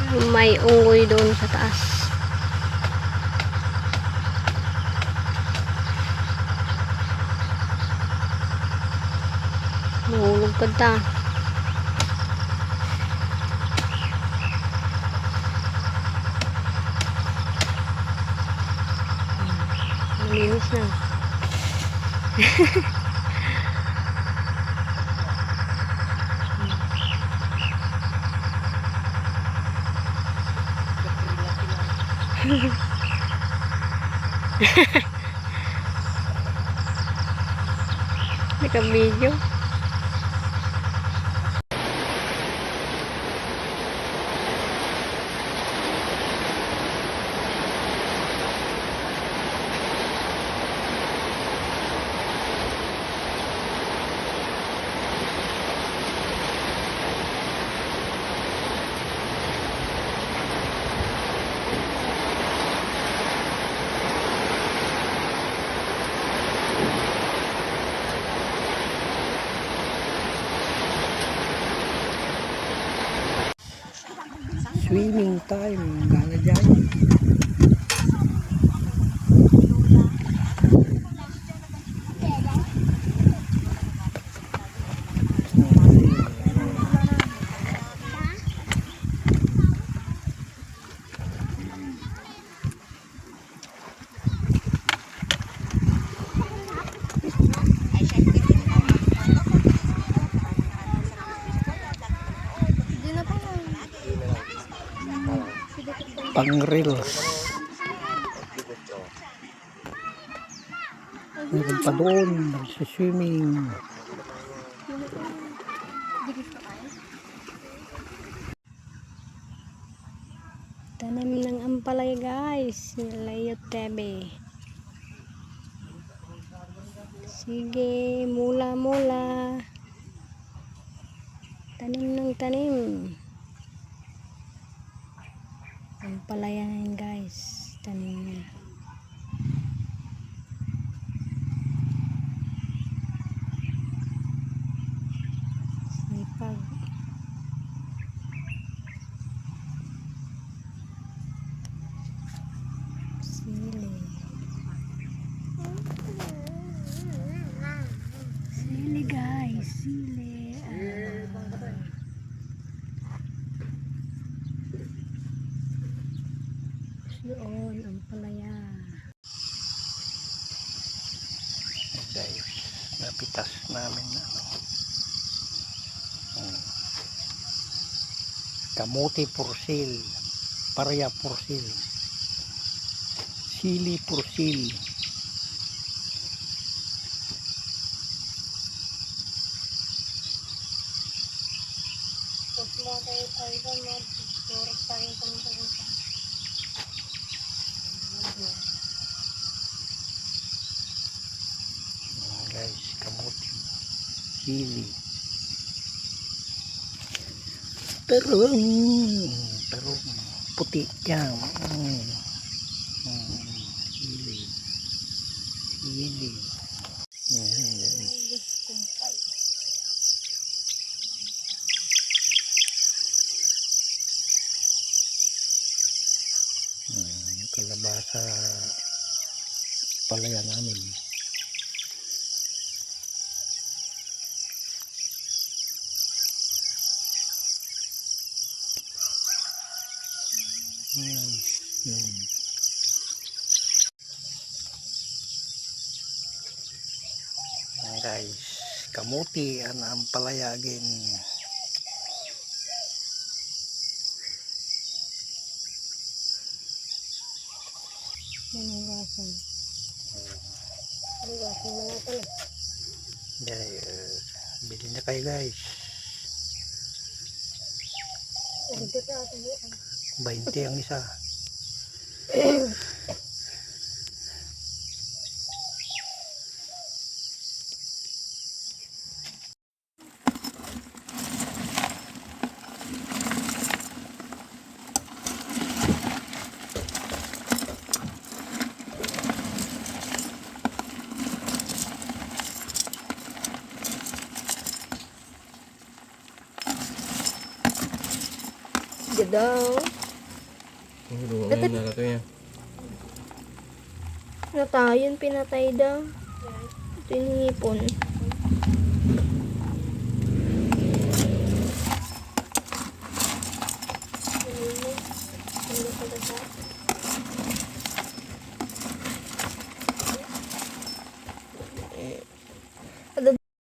May unggoy doon sa taas. Mahulog ka ta. Malinis na. Naka-video. Swimming time, gana dyan. Pang reels. Meron pa doon, nagsiswimming. Tanim ng ampalaya guys. Layo tebe. Sige, mula-mula. Tanim ng tanim. Ampalaya na yun guys. Tanim niya. Sipag. Sili. Sili guys. Sili. Yun, ampalaya. Guys, napitas namin kamote pursil, parya pursil, sili pursil. Guys, kamote, sili. Pero puti yan. Sili. Sili. Kalabasa palaya namin. Guys, kamuti ang palayagin. Maniwasan. Maniwasan na natin. Bili na kayo guys. 20 ang isa. ka daw. Ngayon na ito yan. Natayon, pinatay daw. Ito yung hipon.